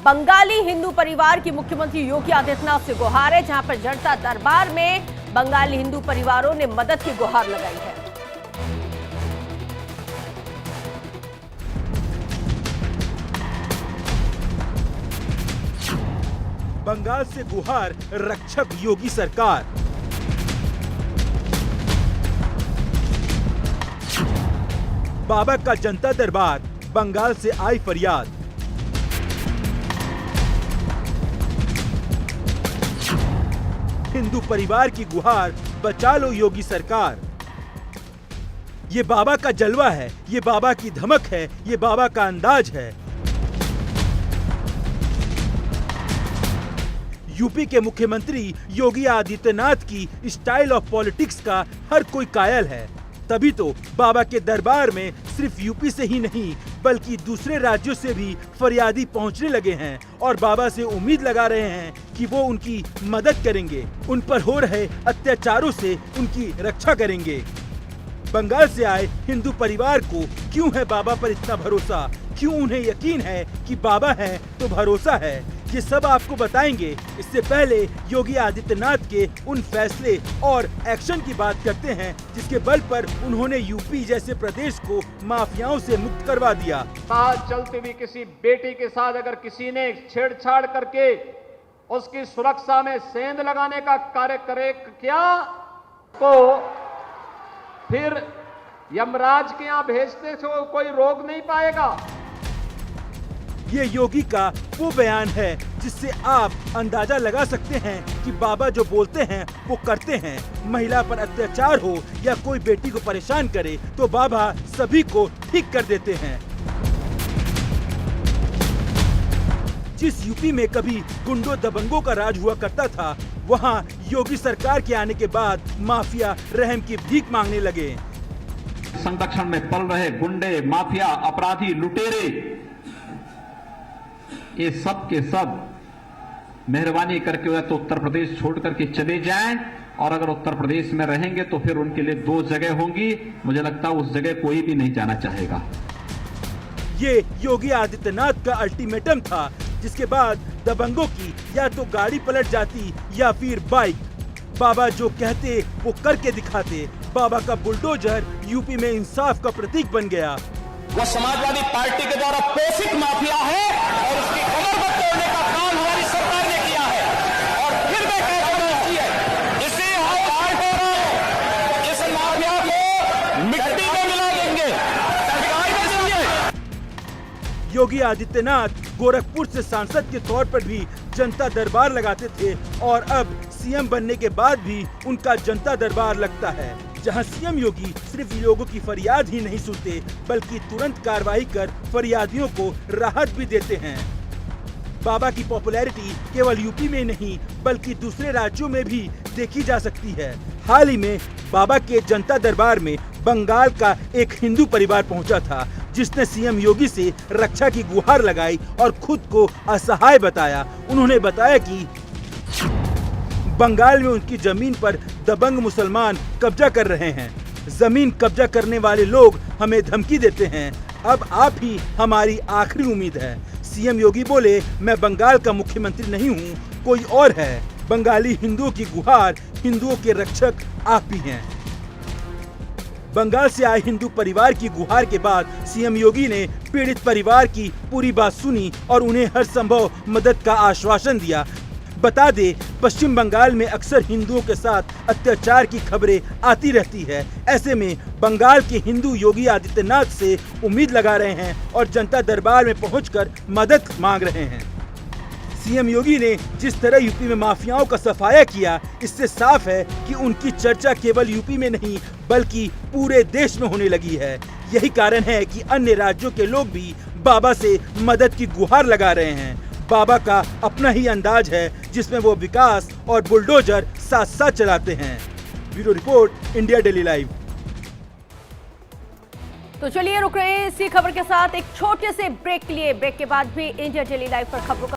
बंगाली हिंदू परिवार की मुख्यमंत्री योगी आदित्यनाथ से गुहार है, जहां पर जनता दरबार में बंगाली हिंदू परिवारों ने मदद की गुहार लगाई है। बंगाल से गुहार रक्षक योगी सरकार। बाबा का जनता दरबार, बंगाल से आई फरियाद। हिंदू परिवार की गुहार, बचा लो योगी सरकार। ये बाबा का जलवा है, ये बाबा की धमक है, ये बाबा का अंदाज है। यूपी के मुख्यमंत्री योगी आदित्यनाथ की स्टाइल ऑफ पॉलिटिक्स का हर कोई कायल है। तभी तो बाबा के दरबार में सिर्फ यूपी से ही नहीं बल्कि दूसरे राज्यों से भी फरियादी पहुंचने लगे हैं और बाबा से उम्मीद लगा रहे हैं कि वो उनकी मदद करेंगे, उन पर हो रहे अत्याचारों से उनकी रक्षा करेंगे। बंगाल से आए हिंदू परिवार को क्यों है बाबा पर इतना भरोसा, क्यों उन्हें यकीन है कि बाबा है तो भरोसा है, ये सब आपको बताएंगे। इससे पहले योगी आदित्यनाथ के उन फैसले और एक्शन की बात करते हैं जिसके बल पर उन्होंने यूपी जैसे प्रदेश को माफियाओं से मुक्त करवा दिया। साथ चलती हुई किसी बेटी के साथ अगर किसी ने छेड़छाड़ करके उसकी सुरक्षा में सेंध लगाने का कार्य करे क्या, तो फिर यमराज के यहाँ भेजते से कोई रोक नहीं पाएगा। ये योगी का वो बयान है जिससे आप अंदाजा लगा सकते हैं कि बाबा जो बोलते हैं वो करते हैं। महिला पर अत्याचार हो या कोई बेटी को परेशान करे तो बाबा सभी को ठीक कर देते हैं। जिस यूपी में कभी गुंडों दबंगों का राज हुआ करता था, वहाँ योगी सरकार के आने के बाद माफिया रहम की भीख मांगने लगे। संरक्षण में पल रहे गुंडे, माफिया, अपराधी, लुटेरे, ये सब के सब मेहरबानी करके या तो उत्तर प्रदेश छोड़ करके चले जाएं, और अगर उत्तर प्रदेश में रहेंगे तो फिर उनके लिए दो जगह होंगी। मुझे लगता है उस जगह कोई भी नहीं जाना चाहेगा। ये योगी आदित्यनाथ का अल्टीमेटम था, जिसके बाद दबंगों की या तो गाड़ी पलट जाती या फिर बाइक। बाबा जो कहते वो करके दिखाते। बाबा का बुलडोजर यूपी में इंसाफ का प्रतीक बन गया। वो समाजवादी पार्टी के द्वारा पोषित माफिया है और उसकी कमर पर तोड़ने का काम हमारी सरकार ने किया है। और फिर मैं कहता हूं इसे हम आठ हो रहे हैं, इस माफिया को मिट्टी में मिला देंगे, सरकार में देंगे। योगी आदित्यनाथ गोरखपुर से सांसद के तौर पर भी जनता दरबार लगाते थे और अब सीएम बनने के बाद भी उनका जनता दरबार लगता है, जहां सीएम योगी सिर्फ लोगों की फरियाद ही नहीं सुनते बल्कि तुरंत कार्रवाई कर फरियादियों को राहत भी देते हैं। बाबा की पॉपुलैरिटी केवल यूपी में नहीं बल्कि दूसरे राज्यों में भी देखी जा सकती है। हाल ही में बाबा के जनता दरबार में बंगाल का एक हिंदू परिवार पहुंचा था, जिसने सीएम योगी से रक्षा की गुहार लगाई और खुद को असहाय बताया। उन्होंने बताया कि बंगाल में उनकी जमीन पर दबंग मुसलमान कब्जा कर रहे हैं। जमीन कब्जा करने वाले लोग हमें धमकी देते हैं। अब आप ही हमारी आखिरी उम्मीद है। सीएम योगी बोले, मैं बंगाल का मुख्यमंत्री नहीं हूँ, कोई और है। बंगाली हिंदुओं की गुहार, हिंदुओं के रक्षक आप ही हैं। बंगाल से आए हिंदू परिवार की गुहार के बाद सीएम योगी ने पीड़ित परिवार की पूरी बात सुनी और उन्हें हर संभव मदद का आश्वासन दिया। बता दे, पश्चिम बंगाल में अक्सर हिंदुओं के साथ अत्याचार की खबरें आती रहती है। ऐसे में बंगाल के हिंदू योगी आदित्यनाथ से उम्मीद लगा रहे हैं और जनता दरबार में पहुंचकर मदद मांग रहे हैं। सीएम योगी ने जिस तरह यूपी में माफियाओं का सफाया किया, इससे साफ है कि उनकी चर्चा केवल यूपी में नहीं बल्कि पूरे देश में होने लगी है। यही कारण है कि अन्य राज्यों के लोग भी बाबा से मदद की गुहार लगा रहे हैं। बाबा का अपना ही अंदाज है जिसमें वो विकास और बुलडोजर साथ साथ चलाते हैं। Bureau report, India daily live. तो चलिए रुक रहे हैं इसी खबर के साथ एक छोटे से ब्रेक के लिए। ब्रेक के बाद भी इंडिया डेली लाइव पर खबरों का